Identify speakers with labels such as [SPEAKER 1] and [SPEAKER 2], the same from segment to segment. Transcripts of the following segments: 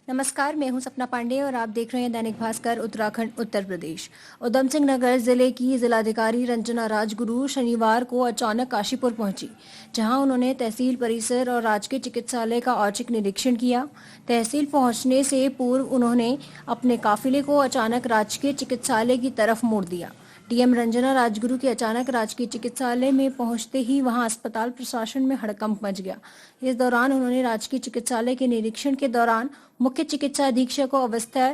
[SPEAKER 1] नमस्कार, मैं हूं सपना पांडे और आप देख रहे हैं दैनिक भास्कर उत्तराखंड उत्तर प्रदेश। उधम सिंह नगर जिले की जिलाधिकारी रंजना राजगुरु शनिवार को अचानक काशीपुर पहुंची, जहां उन्होंने तहसील परिसर और राजकीय चिकित्सालय का औचक निरीक्षण किया। तहसील पहुंचने से पूर्व उन्होंने अपने काफिले को अचानक राजकीय चिकित्सालय की तरफ मोड़ दिया। डीएम रंजना राजगुरु के अचानक राजकीय चिकित्सालय में पहुंचते ही वहां अस्पताल प्रशासन में हड़कंप मच गया। इस दौरान उन्होंने राजकीय चिकित्सालय के निरीक्षण के दौरान मुख्य चिकित्सा अधीक्षक को अवस्था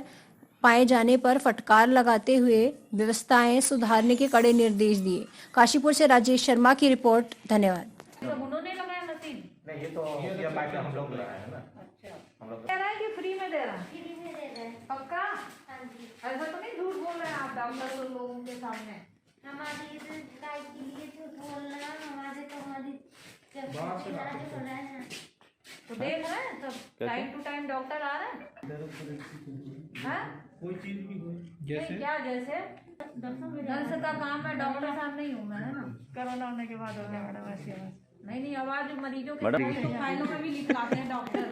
[SPEAKER 1] पाए जाने पर फटकार लगाते हुए व्यवस्थाएं सुधारने के कड़े निर्देश दिए। काशीपुर से राजेश शर्मा की रिपोर्ट। धन्यवाद।
[SPEAKER 2] उन्होंने लगाया मशीन? नहीं, ये तो हम लोग लगाए हैं ना। अच्छा, हम लोग
[SPEAKER 3] कह रहा है कि फ्री में दे रहा है?
[SPEAKER 4] फ्री में दे रहे हैं।
[SPEAKER 3] पक्का?
[SPEAKER 4] हाँ जी।
[SPEAKER 3] ऐसा तो नहीं झूठ बोल रहे हैं आप डॉक्टर और लोगों के सामने?
[SPEAKER 4] हमारी गाय के लिए झूठ बोल रहे हैं, हमारे तो हमारी इलाज हो रहा है।
[SPEAKER 3] तो देख रहे हैं सब टाइम टू टाइम डॉक्टर आ रहे हैं। हाँ?
[SPEAKER 2] कोई चीज भी हो
[SPEAKER 3] नहीं, क्या जैसे नर्स का काम है, डॉक्टर साहब नहीं हूँ मैं, है ना। कोरोना होने के बाद हो गया मैडम ऐसे। नहीं, आवाज मरीजों के तो फाइलों में भी लिखवाते हैं डॉक्टर।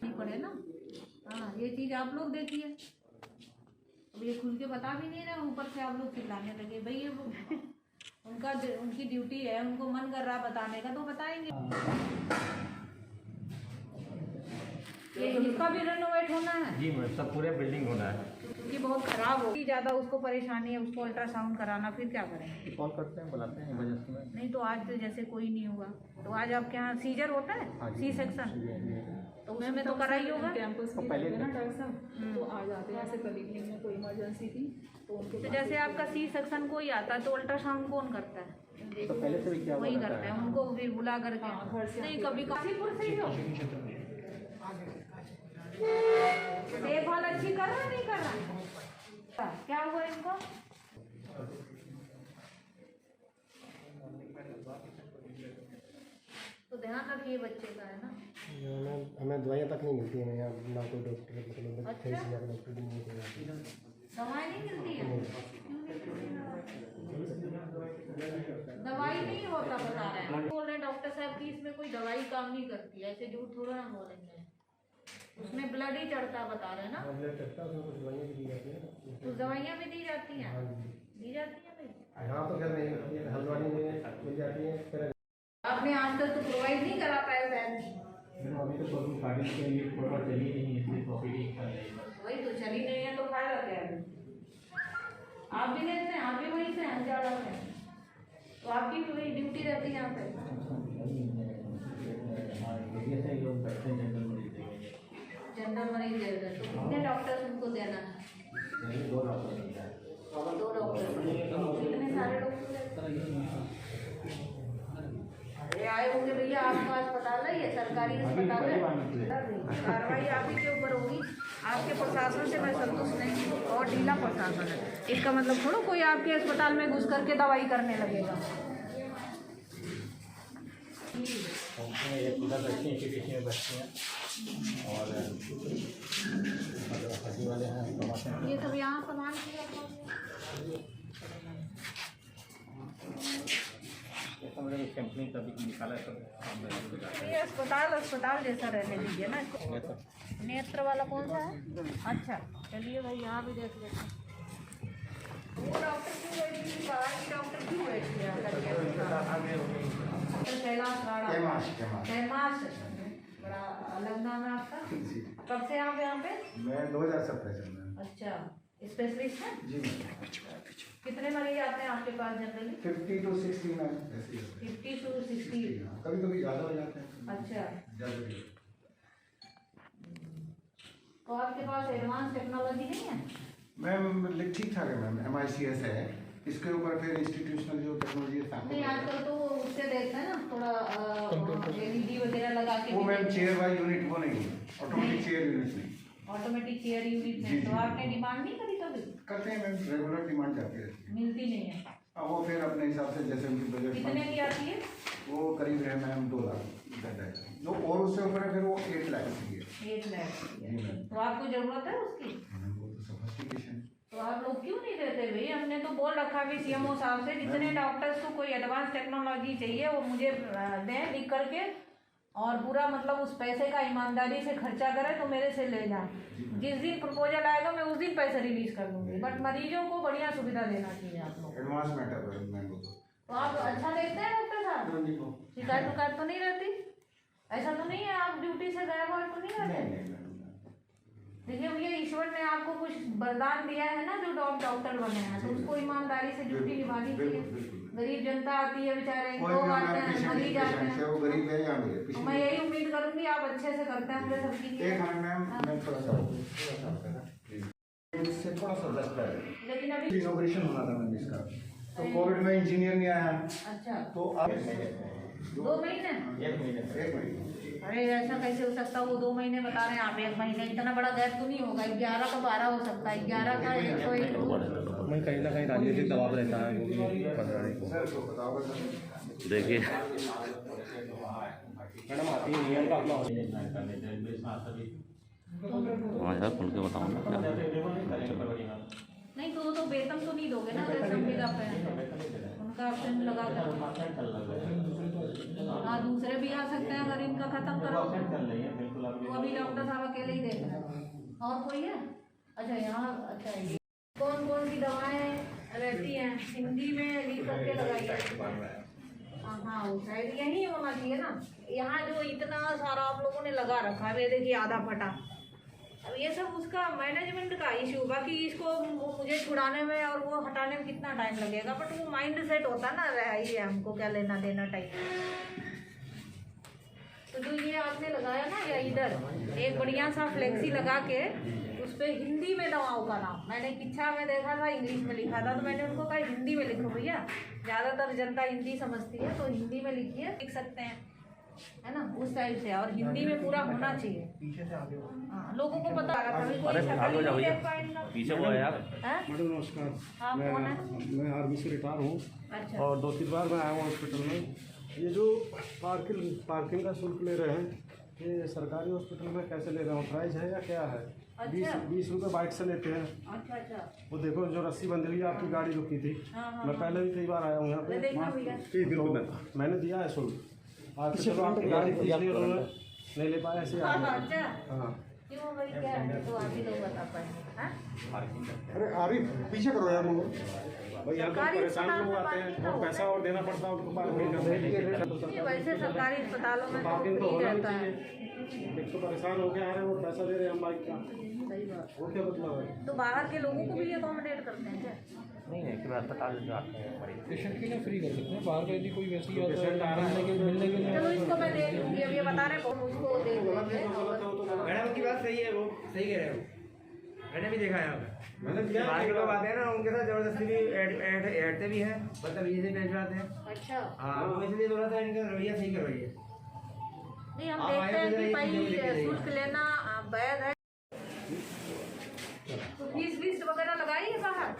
[SPEAKER 3] नहीं पड़े ना। हाँ, ये चीज आप लोग देखिए। अब ये खुल के बता भी नहीं रहे, ऊपर से आप लोग चिल्लाने लगे। भाई ये उनकी ड्यूटी है, उनको मन कर रहा बताने का तो बताएंगे। ये इसका भी रेनोवेट होना है
[SPEAKER 2] जी मैम, सब पूरे बिल्डिंग होना है
[SPEAKER 3] क्योंकि बहुत खराब होगी, ज्यादा उसको परेशानी है, उसको अल्ट्रासाउंड कराना, फिर क्या करेंगे?
[SPEAKER 2] कॉल करते हैं, बुलाते हैं इमरजेंसी में।
[SPEAKER 3] नहीं तो आज तो जैसे कोई नहीं होगा तो आज आपके यहाँ सीजर होता है, सी सेक्शन, तो उसमें तो करा ही होगा।
[SPEAKER 5] कैंपस की
[SPEAKER 2] पहले
[SPEAKER 5] ना डॉक्टर साहब तो आ जाते हैं, ऐसे कल इवनिंग में कोई इमरजेंसी थी तो उनके
[SPEAKER 3] तो जैसे आपका सी सेक्शन कोई आता है तो अल्ट्रासाउंड कौन करता है?
[SPEAKER 2] तो पहले से भी क्या
[SPEAKER 3] वही करता है, उनको भी बुला करके।
[SPEAKER 5] घर से
[SPEAKER 3] नहीं, कभी काशीपुर से ही हो। देखभाल अच्छी कर रहा है, नहीं कर रहा? क्या हुआ इनको? तो ध्यान रखिए बच्चे का, है ना।
[SPEAKER 6] हमें दवाइयाँ तक नहीं मिलती हैं यहाँ, ना कोई डॉक्टर मतलब
[SPEAKER 3] अच्छा?
[SPEAKER 6] डॉक्टर भी नहीं मिलती।
[SPEAKER 3] दवाई नहीं मिलती है? दवाई नहीं होता बता रहे हैं। बोल रहे हैं डॉक्टर साहब की इसमें कोई दवाई काम नहीं करती है, ऐसे झूठ थोड़ा ना बोलेंगे। उसमें ब्लड ही चढ़ता बता रहे हैं ना।
[SPEAKER 6] दवाइयाँ भी दी जाती हैं।
[SPEAKER 3] तो दवाइयाँ भी दी जाती हैं? दी जाती हैं भाई।
[SPEAKER 6] यहाँ तो घर नहीं, हल्द्वानी में मिल जाती है।
[SPEAKER 3] आपने आज तक तो प्रोवाइड नहीं करा पाए वैन?
[SPEAKER 2] अभी तो प्रॉब्लम गाड़ी के लिए प्रॉपर चली नहीं, इसलिए प्रॉफिट
[SPEAKER 3] वही तो चली नहीं है तो फायदा क्या है? आप भी लेते हैं, आप भी वहीं से हैं, ज़्यादा से तो आपकी भी वही ड्यूटी रहती है यहाँ पे। जनरल मरीज दे रहे हैं तो कितने डॉक्टर्स उनको देना है? 2 डॉक्टर। कितने सारे डॉक्टर अरे आए होंगे भैया, आपका अस्पताल है, ये सरकारी अस्पताल है। कार्रवाई आप ही के ऊपर होगी। आपके प्रशासन से मैं संतुष्ट नहीं हूँ, और ढीला प्रशासन है। इसका मतलब थोड़ा कोई आपके अस्पताल में घुस करके दवाई करने लगेगा।
[SPEAKER 2] और वाले हैं
[SPEAKER 3] ये सब यहाँ सामान
[SPEAKER 2] कंपनी का भी निकाला है।
[SPEAKER 3] ये अस्पताल जैसा रहने दीजिए ना इसको। नेत्र वाला कौन सा है? अच्छा चलिए भाई, यहाँ भी देख लेते हैं। वो डॉक्टर क्यों बैठी थी? डॉक्टर क्यों बैठी है? डॉक्टर कैलाश राणा, कैमाश, बड़ा अलग नाम है आपका। कब से आप यहाँ पे?
[SPEAKER 6] मैं 2017 से हूँ।
[SPEAKER 3] अच्छा, स्पेशलिस्ट हैं?
[SPEAKER 6] जी।
[SPEAKER 3] कितने मरीज आते हैं आपके पास जनरली?
[SPEAKER 6] 50 to 60 मैम, ऐसे ही होता है।
[SPEAKER 3] 50 to 60।
[SPEAKER 6] कभी कभी ज़्यादा हो जाते हैं।
[SPEAKER 3] अच्छा,
[SPEAKER 6] ज़्यादा
[SPEAKER 3] तो आपके पास एडवांस टेक्नोलॉजी नहीं है?
[SPEAKER 6] मैम ठीक ठाक है मैम, MICS है। इसके ऊपर फिर इंस्टीट्यूशनल जो टेक्नोलॉजी है
[SPEAKER 3] नहीं, आजकल तो उससे देखते हैं ना थोड़ा LED वगैरह लगा के।
[SPEAKER 6] वो मैम चेयर वाई यूनिट वो नहीं है, ऑटोमेटिक चेयर यूनिट नहीं।
[SPEAKER 3] ऑटोमेटिक चेयर यूनिट में तो आपने डिमांड नहीं करी कभी?
[SPEAKER 6] करते हैं मैम, रेगुलर डिमांड जाती रहती है।
[SPEAKER 3] मिलती नहीं है।
[SPEAKER 6] वो फिर अपने हिसाब से जैसे उनकी बजट
[SPEAKER 3] कितने की आती है?
[SPEAKER 6] वो करीब है मैम 2 लाख जो, और उससे ऊपर है फिर वो 8 लाख की है।
[SPEAKER 3] 8 लाख।
[SPEAKER 6] जी मैम।
[SPEAKER 3] तो आपको जरूरत है उसकी?
[SPEAKER 6] वो तो सोफिस्टिकेशन।
[SPEAKER 3] तो आप लोग क्यों नहीं देते भाई? हमने तो बोल रखा भी CMO साहब से, जितने डॉक्टर्स को कोई एडवांस टेक्नोलॉजी चाहिए वो मुझे दें लिख करके, और पूरा मतलब उस पैसे का ईमानदारी से खर्चा करे तो मेरे से ले जाए। जिस दिन प्रपोजल आएगा मैं उस दिन पैसे रिलीज कर दूंगी, बट मरीजों को बढ़िया सुविधा देना चाहिए आप लोग।
[SPEAKER 6] एडवांस मैटर मैं
[SPEAKER 3] तो आप अच्छा देखते हैं डॉक्टर साहब, शिकायत उकायत तो नहीं रहती? ऐसा तो नहीं है आप ड्यूटी से गायब हुए तो नहीं रहते? देखिए भैया, ईश्वर ने आपको कुछ वरदान दिया है ना, जो डॉक्टर बने हैं, तो उसको ईमानदारी से ड्यूटी निभानी चाहिए। गरीब जनता आती है बेचारे, लोग आते हैं, मरीज आते हैं,
[SPEAKER 6] वो गरीब है या अमीर है,
[SPEAKER 3] मैं यही उम्मीद करूंगी आप अच्छे से करते होंगे सबकी।
[SPEAKER 6] एक मिनट मैम, मैं थोड़ा सा इससे थोड़ा सा दस है,
[SPEAKER 3] लेकिन अभी
[SPEAKER 6] इनॉग्रेशन होना था मैम इसका, तो कोविड में इंजीनियर नहीं आया।
[SPEAKER 3] अच्छा,
[SPEAKER 6] तो अब
[SPEAKER 3] 2 महीने?
[SPEAKER 2] एक महीने।
[SPEAKER 3] अरे ऐसा कैसे हो सकता है? वो 2 महीने बता रहे हैं, आप 1 महीने। इतना बड़ा गैप तो नहीं होगा, 11 का 12 हो सकता है, 11 का 101।
[SPEAKER 2] मैं कहीं ना कहीं राजनीतिक दबाव रहता है, क्योंकि 15 को
[SPEAKER 7] देखिए
[SPEAKER 2] मैडम आती है नियम का अपना
[SPEAKER 7] हाँ यार खुल के बताओ ना क्या।
[SPEAKER 3] नहीं तो वो तो वेतन तो नहीं दोगे ना, अगर संविदा पे उनका ऑप्शन लगा कर। हाँ, दूसरे भी आ सकते हैं अगर इनका खत्म करो। वो अभी डॉक्टर साहब अकेले ही देख रहे हैं, और कोई है? अच्छा यहाँ, अच्छा ये कौन कौन सी दवाएं रहती हैं हिंदी में लिख करके लगाइए। हाँ, वो शायद यही होना चाहिए ना। यहाँ जो इतना सारा आप लोगों ने लगा रखा है, ये देखिए आधा फटा। अब ये सब उसका मैनेजमेंट का इशू, बाकी इसको मुझे छुड़ाने में और वो हटाने में कितना टाइम लगेगा, बट वो माइंड सेट होता ना, रही है हमको क्या लेना देना टाइप। तो जो ये आपने लगाया ना, या इधर एक बढ़िया सा फ्लेक्सी लगा के उस पर हिंदी में दवाओं का नाम, मैंने किच्छा में देखा था इंग्लिश में लिखा था, तो मैंने उनको कहा हिंदी में लिखो भैया, ज़्यादातर जनता हिंदी समझती है, तो हिंदी में लिखिए, लिख सकते हैं, है ना, उस टाइप से। और हिंदी में पूरा होना चाहिए। हाँ, लोगों को पता लगा था।
[SPEAKER 7] पीछे वो है यार।
[SPEAKER 8] मैडम नमस्कार,
[SPEAKER 3] आप कौन है?
[SPEAKER 8] मैं आर्मी से रिटायर हूँ।
[SPEAKER 3] अच्छा,
[SPEAKER 8] और 2-3 बार मैं आया हूँ हॉस्पिटल में। ये जो पार्किंग का शुल्क ले रहे हैं, ये सरकारी हॉस्पिटल में कैसे ले रहे हैं? ऑथराइज है या क्या है?
[SPEAKER 3] अच्छा।
[SPEAKER 8] 20 रुपये बाइक से लेते हैं।
[SPEAKER 3] अच्छा अच्छा,
[SPEAKER 8] वो देखो जो रस्सी बंधी हुई है, आपकी गाड़ी रुकी थी।
[SPEAKER 3] हाँ,
[SPEAKER 8] मैं पहले भी कई बार आया हूँ यहाँ पे,
[SPEAKER 3] देखना भैया।
[SPEAKER 8] तो मैंने दिया है शुल्क। आज चलो आपकी गाड़ी थी इसलिए उन्होंने नहीं ले पाया, ऐसे आ गए।
[SPEAKER 3] अच्छा,
[SPEAKER 8] हाँ,
[SPEAKER 3] क्यों भाई, क्या है तो आप ही लोग बता पाएंगे। हाँ,
[SPEAKER 8] अरे आरी पीछे करो यार लोगों भाई, यहाँ पर परेशान लोग आते हैं और पैसा और देना पड़ता है उनको पार्किंग का।
[SPEAKER 3] ये वैसे सरकारी अस्पतालों में
[SPEAKER 8] पार्किंग तो
[SPEAKER 3] फ्री
[SPEAKER 8] होना
[SPEAKER 3] रहता है।
[SPEAKER 8] चाहिए। एक तो परेशान हो गया आ रहे हैं और पैसा दे रहे हैं हम बाइक का,
[SPEAKER 3] सही बात।
[SPEAKER 8] वो क्या मतलब है?
[SPEAKER 3] तो बाहर के लोगों को भी अकोमोडेट करते हैं क्या?
[SPEAKER 2] नहीं है कि अस्पताल जाते हैं मरीज।
[SPEAKER 8] पेशेंट के लिए फ्री कर सकते हैं, बाहर का यदि कोई वैसी
[SPEAKER 2] पेशेंट आ रहा है
[SPEAKER 8] मिलने के लिए।
[SPEAKER 3] चलो इसको मैं देख लूँगी, अब ये बता रहे हैं उसको देख लेंगे।
[SPEAKER 9] मैडम की बात सही है, वो सही कह रहे हो, मैंने भी देखा है यहाँ पे।
[SPEAKER 8] मैंने दिया
[SPEAKER 9] बाहर के लोग आते हैं ना, उनके साथ जबरदस्ती भी ऐडते भी हैं, मतलब ये से भेजवाते हैं।
[SPEAKER 3] अच्छा,
[SPEAKER 9] हाँ, तो इसलिए थोड़ा सा इनका रवैया सही करवाइए।
[SPEAKER 3] नहीं हम देखते हैं कि भाई शुल्क लेना वैध है, तो फीस लिस्ट वगैरह लगाई है बाहर।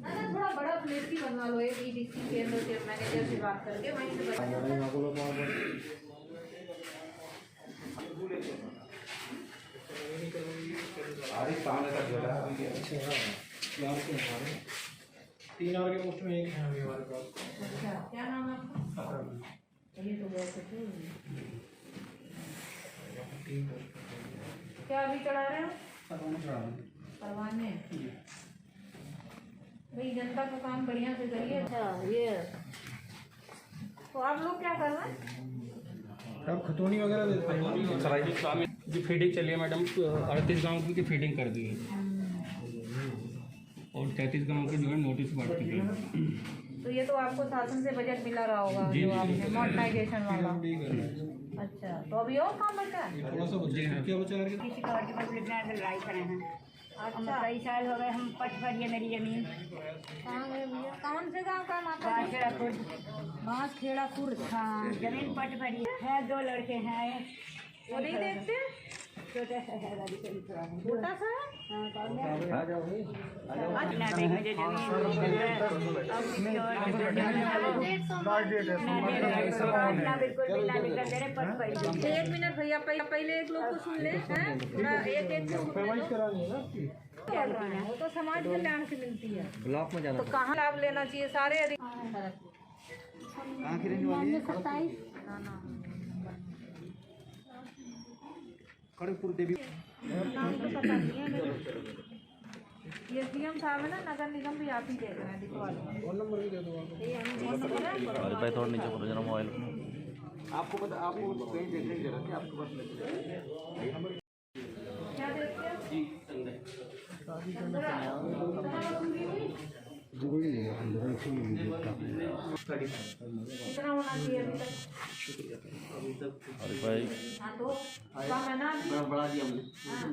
[SPEAKER 3] ना थोड़ा बड़ा प्लेस ही बनवा लो, एक EDC केंद्र के मैनेजर से बात करके वहीं से
[SPEAKER 8] अच्छा, 3 आवर के पोस्ट में एक है अभी हमारे पास।
[SPEAKER 3] अच्छा, क्या नाम है आपका? ये तो बहुत अच्छे क्या अभी चढ़ा रहे हो? परवाने। भाई जनता का काम बढ़िया से करिए। अच्छा, ये तो आप लोग क्या कर रहे हैं?
[SPEAKER 8] अब खतौनी वगैरह देते हैं।
[SPEAKER 10] सराइजी काम की फीडिंग चलिए मैडम, 38 गाँव की फीडिंग कर दी है और 33 गाँव के जो है नोटिस बांट चुके हैं।
[SPEAKER 3] तो ये तो आपको शासन से बजट मिला रहा होगा
[SPEAKER 10] जी,
[SPEAKER 3] जो
[SPEAKER 10] जी,
[SPEAKER 3] आपने मॉडर्नाइजेशन वाला।
[SPEAKER 8] थोड़ा
[SPEAKER 3] अच्छा, तो अभी और काम बचा है?
[SPEAKER 8] सा बच्चे हैं, क्या बचा है?
[SPEAKER 4] किसी का लड़ाई करे हैं।
[SPEAKER 3] अच्छा,
[SPEAKER 4] कई साल हो गए, हम पट भरी है मेरी जमीन।
[SPEAKER 3] कहाँ गए भैया? कौन से गाँव का माता जी?
[SPEAKER 4] बांसखेड़ा खुर्द।
[SPEAKER 3] बांसखेड़ा खुर्द।
[SPEAKER 4] हाँ, जमीन पट भरी है, 2 लड़के हैं।
[SPEAKER 3] वो नहीं देखते?
[SPEAKER 4] छोटा सा है, गाड़ी से भी थोड़ा है।
[SPEAKER 3] छोटा सा है?
[SPEAKER 4] हाँ, कौन है? ना देंगे मुझे जमीन, अब किसी और के घर जाना है। ना बिल्कुल भी ना निकल दे रहे, पट पड़ी।
[SPEAKER 3] एक मिनट भैया, पहले एक लोग को सुन ले हैं, थोड़ा एक को सुन ले। वो तो समाज कल्याण की मिलती है,
[SPEAKER 2] ब्लॉक में जाना
[SPEAKER 3] तो कहाँ लाभ लेना चाहिए? सारे अधिक
[SPEAKER 9] कहाँ की रहने वाली है?
[SPEAKER 4] 27
[SPEAKER 9] खड़गपुर देवी।
[SPEAKER 3] नाम तो पता नहीं है मेरे। ये सीएम साहब है ना, नगर निगम भी आप ही देख रहे हैं, दिखवा लो।
[SPEAKER 8] फोन नंबर भी दे दो आप।
[SPEAKER 3] ये हम फोन नंबर है।
[SPEAKER 7] अरे भाई थोड़ा नीचे करो जरा मोबाइल को।
[SPEAKER 9] आपको पता, आपको कहीं देखने की जरूरत है, आपके पास
[SPEAKER 3] क्या देखते हैं? कितना होना चाहिए अभी तक?
[SPEAKER 7] अरे भाई
[SPEAKER 3] हाँ तो कम है ना अभी?
[SPEAKER 9] बढ़ा दिया हमने,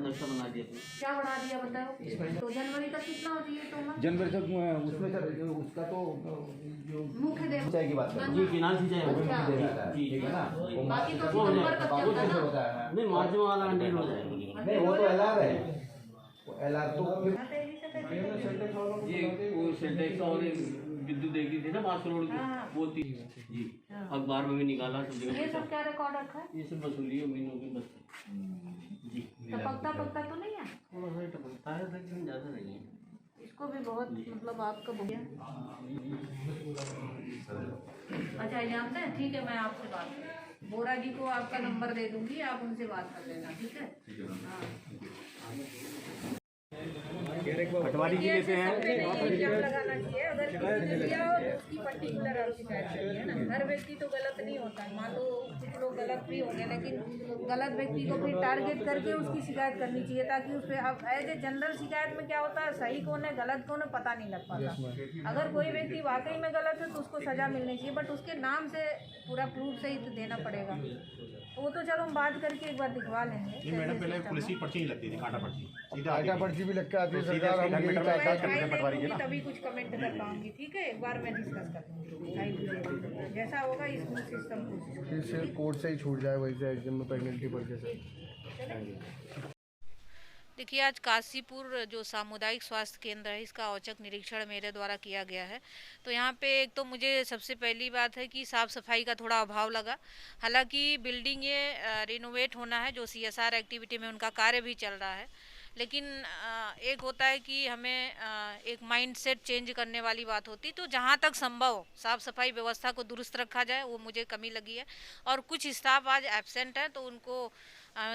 [SPEAKER 9] नक्शा बना दिया।
[SPEAKER 3] क्या बढ़ा दिया बताओ? तो जनवरी तक कितना होती है तो
[SPEAKER 9] जनवरी तक उसमें उसका तो
[SPEAKER 3] मुख्य देव
[SPEAKER 9] सिंचाई की बात करें जी, किनाल सिंचाई ठीक है ना।
[SPEAKER 3] बाकी तो सितंबर कब चलता है ना?
[SPEAKER 9] नहीं, मार्च में वाला अंडे हो जाएगा। नहीं, वो तो एलआर है, एलआर तो
[SPEAKER 10] ये वो सेंटेक्स और विद्युत देखी थी ना 5 करोड़ की, वो थी जी, अखबार में भी निकाला सब जगह।
[SPEAKER 3] ये सब क्या रिकॉर्ड रखा है?
[SPEAKER 10] ये सब वसूली है महीनों की बस जी।
[SPEAKER 3] टपकता पकता तो नहीं है?
[SPEAKER 10] थोड़ा सा टपकता है लेकिन ज़्यादा नहीं है।
[SPEAKER 3] इसको भी बहुत मतलब आपका भैया। अच्छा जानते हैं, ठीक है, मैं आपसे बात करूँ। बोरा जी को आपका नंबर दे दूंगी, आप उनसे बात कर लेना, ठीक है? हाँ।
[SPEAKER 9] पटवारी जी लेते हैं।
[SPEAKER 3] एग्जाम लगाना चाहिए, अगर किसी ने लिया हो तो उसकी पर्टिकुलर आप शिकायत करिए ना। हर व्यक्ति तो गलत नहीं होता है, मान लो कुछ लोग गलत भी होंगे, लेकिन गलत व्यक्ति को फिर टारगेट करके उसकी शिकायत करनी चाहिए, ताकि उस पर अब एज ए जनरल शिकायत में क्या होता है, सही कौन है गलत कौन है पता नहीं लग पाता। अगर कोई व्यक्ति वाकई में गलत है तो उसको सजा मिलनी चाहिए, बट उसके नाम से पूरा प्रूफ सहित देना पड़ेगा। वो तो चलो हम बात करके एक बार दिखवा लेंगे।
[SPEAKER 8] मैडम पहले पुलिस की पर्ची लगती थी, कांटा पर्ची सीधा
[SPEAKER 6] आटा पर्ची भी लग के आती है सरकार। हम यही
[SPEAKER 3] मैं तभी कुछ कमेंट कर पाऊंगी, ठीक है? एक बार मैं डिस्कस कर लूँगी, जैसा होगा इसमें सिस्टम
[SPEAKER 6] फिर कोर्ट से ही छूट जाए, वैसे एग्जाम में पेनल्टी पड़ जाए।
[SPEAKER 3] देखिए, आज काशीपुर जो सामुदायिक स्वास्थ्य केंद्र है, इसका औचक निरीक्षण मेरे द्वारा किया गया है। तो यहाँ पे एक तो मुझे सबसे पहली बात है कि साफ़ सफाई का थोड़ा अभाव लगा। हालांकि बिल्डिंग ये रिनोवेट होना है, जो CSR एक्टिविटी में उनका कार्य भी चल रहा है, लेकिन एक होता है कि हमें एक माइंडसेट चेंज करने वाली बात होती। तो जहाँ तक संभव हो साफ़ सफाई व्यवस्था को दुरुस्त रखा जाए, वो मुझे कमी लगी है। और कुछ स्टाफ आज एब्सेंट है, तो उनको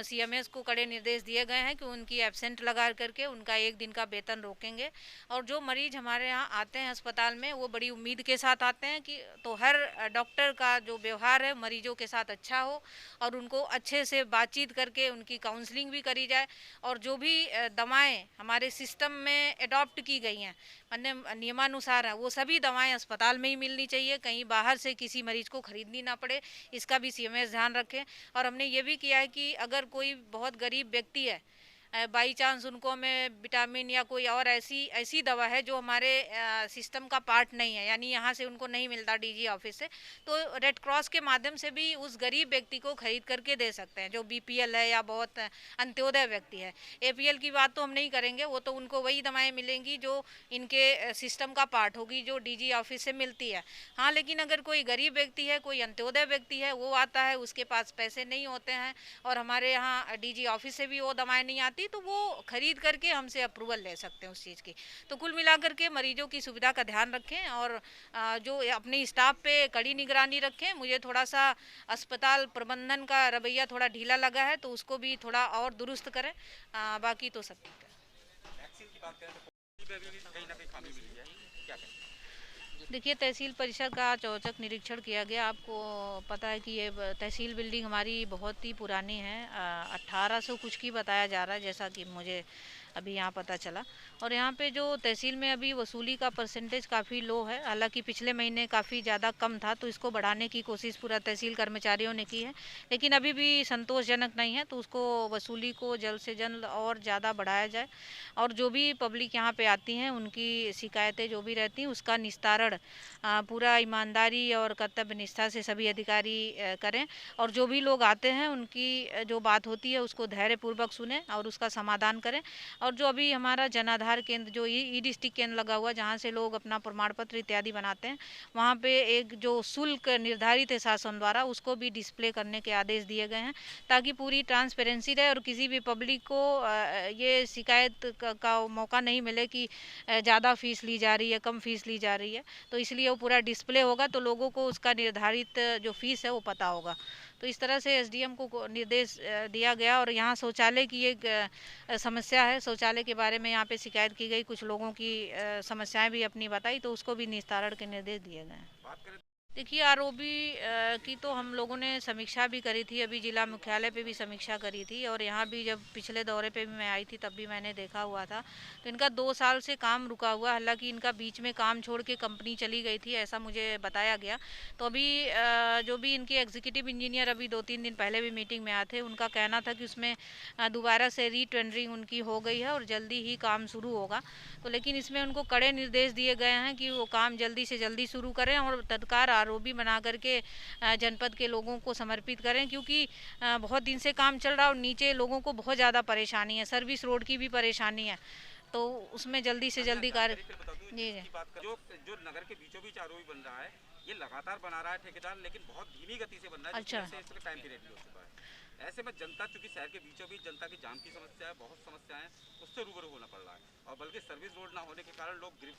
[SPEAKER 3] CMS को कड़े निर्देश दिए गए हैं कि उनकी एब्सेंट लगा करके उनका 1 दिन का वेतन रोकेंगे। और जो मरीज हमारे यहाँ आते हैं अस्पताल में, वो बड़ी उम्मीद के साथ आते हैं कि तो हर डॉक्टर का जो व्यवहार है मरीजों के साथ अच्छा हो, और उनको अच्छे से बातचीत करके उनकी काउंसलिंग भी करी जाए। और जो भी दवाएं हमारे सिस्टम में अडॉप्ट की गई हैं, नियमानुसार है, वो सभी दवाएं अस्पताल में ही मिलनी चाहिए, कहीं बाहर से किसी मरीज को खरीदनी ना पड़े, इसका भी CMS ध्यान रखें। और हमने ये भी किया है कि अगर कोई बहुत गरीब व्यक्ति है, बाई चांस उनको हमें विटामिन या कोई और ऐसी दवा है जो हमारे सिस्टम का पार्ट नहीं है, यानी यहाँ से उनको नहीं मिलता DG ऑफिस से, तो रेड क्रॉस के माध्यम से भी उस गरीब व्यक्ति को खरीद करके दे सकते हैं, जो BPL है या बहुत अंत्योदय व्यक्ति है। APL की बात तो हम नहीं करेंगे, वो तो उनको वही दवाएं मिलेंगी जो इनके सिस्टम का पार्ट होगी, जो DG ऑफिस से मिलती है। हाँ, लेकिन अगर कोई गरीब व्यक्ति है, कोई अंत्योदय व्यक्ति है, वो आता है, उसके पास पैसे नहीं होते हैं और हमारे यहाँ DG ऑफिस से भी वो दवाएं नहीं आती, तो वो खरीद करके हमसे अप्रूवल ले सकते हैं उस चीज़ की। तो कुल मिलाकर के मरीजों की सुविधा का ध्यान रखें और जो अपने स्टाफ पे कड़ी निगरानी रखें। मुझे थोड़ा सा अस्पताल प्रबंधन का रवैया थोड़ा ढीला लगा है, तो उसको भी थोड़ा और दुरुस्त करें। बाकी तो सब ठीक है। देखिए, तहसील परिषद का आज औचक निरीक्षण किया गया। आपको पता है कि ये तहसील बिल्डिंग हमारी बहुत ही पुरानी है, 1800 कुछ की बताया जा रहा है, जैसा कि मुझे अभी यहाँ पता चला। और यहाँ पे जो तहसील में अभी वसूली का परसेंटेज काफ़ी लो है, हालांकि पिछले महीने काफ़ी ज़्यादा कम था, तो इसको बढ़ाने की कोशिश पूरा तहसील कर्मचारियों ने की है, लेकिन अभी भी संतोषजनक नहीं है। तो उसको वसूली को जल्द से जल्द और ज़्यादा बढ़ाया जाए, और जो भी पब्लिक यहाँ पे आती हैं उनकी शिकायतें जो भी रहती हैं उसका निस्तारण पूरा ईमानदारी और कर्तव्य निष्ठा से सभी अधिकारी करें। और जो भी लोग आते हैं उनकी जो बात होती है उसको धैर्यपूर्वक सुनें और उसका समाधान करें। और जो अभी हमारा जन आधार केंद्र जो ई डिस्ट्रिक्ट केंद्र लगा हुआ, जहाँ से लोग अपना प्रमाण पत्र इत्यादि बनाते हैं, वहाँ पे एक जो शुल्क निर्धारित है शासन द्वारा, उसको भी डिस्प्ले करने के आदेश दिए गए हैं, ताकि पूरी ट्रांसपेरेंसी रहे और किसी भी पब्लिक को ये शिकायत का मौका नहीं मिले कि ज़्यादा फीस ली जा रही है, कम फीस ली जा रही है। तो इसलिए वो पूरा डिस्प्ले होगा, तो लोगों को उसका निर्धारित जो फीस है वो पता होगा। तो इस तरह से एसडीएम को निर्देश दिया गया। और यहाँ शौचालय की एक समस्या है, शौचालय के बारे में यहाँ पे शिकायत की गई, कुछ लोगों की समस्याएं भी अपनी बताई, तो उसको भी निस्तारण के निर्देश दिए गए हैं। देखिए, आरओबी की तो हम लोगों ने समीक्षा भी करी थी, अभी जिला मुख्यालय पे भी समीक्षा करी थी, और यहाँ भी जब पिछले दौरे पे भी मैं आई थी तब भी मैंने देखा हुआ था। तो इनका 2 साल से काम रुका हुआ, हालांकि इनका बीच में काम छोड़ के कंपनी चली गई थी, ऐसा मुझे बताया गया। तो अभी जो भी इनके एग्जीक्यूटिव इंजीनियर अभी 2-3 दिन पहले भी मीटिंग में आए थे, उनका कहना था कि उसमें दोबारा से रीटेंडरिंग उनकी हो गई है और जल्दी ही काम शुरू होगा। तो लेकिन इसमें उनको कड़े निर्देश दिए गए हैं कि वो काम जल्दी से जल्दी शुरू करें और तत्काल आरओबी बना करके जनपद के लोगों को समर्पित करें, क्योंकि बहुत दिन से काम चल रहा है और नीचे लोगों को बहुत ज़्यादा परेशानी है, सर्विस रोड की भी परेशानी है, तो उसमें जल्दी से जल्दी कार्य। जी जी,
[SPEAKER 11] जो नगर के बीचों बीच आरओबी बन रहा है, ये लगातार बना रहा है ठेकेदार, लेकिन बहुत धीमी गति से बन रहा है।
[SPEAKER 3] अच्छा,
[SPEAKER 11] टाइम पीरियड भी हो चुका है। ऐसे में जनता, चूंकि शहर के बीचों बीच जनता की जाम की समस्या है, बहुत समस्याएं, उससे रूबरू होना पड़ रहा है, और बल्कि सर्विस रोड ना होने के कारण लोग गिर।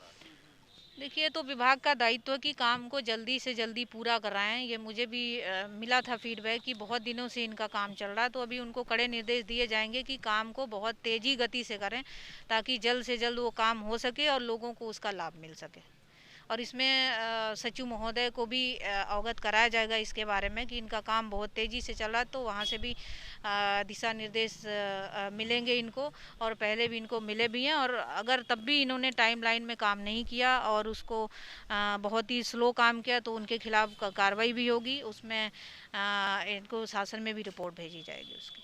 [SPEAKER 3] देखिए, तो विभाग का दायित्व है कि काम को जल्दी से जल्दी पूरा कराएं। ये मुझे भी मिला था फीडबैक कि बहुत दिनों से इनका काम चल रहा है, तो अभी उनको कड़े निर्देश दिए जाएंगे कि काम को बहुत तेज़ी गति से करें, ताकि जल्द से जल्द वो काम हो सके और लोगों को उसका लाभ मिल सके। और इसमें सचिव महोदय को भी अवगत कराया जाएगा इसके बारे में कि इनका काम बहुत तेज़ी से चल रहा है, तो वहाँ से भी दिशा निर्देश मिलेंगे इनको, और पहले भी इनको मिले भी हैं। और अगर तब भी इन्होंने टाइमलाइन में काम नहीं किया और उसको बहुत ही स्लो काम किया, तो उनके खिलाफ कार्रवाई भी होगी, उसमें इनको शासन में भी रिपोर्ट भेजी जाएगी उसकी।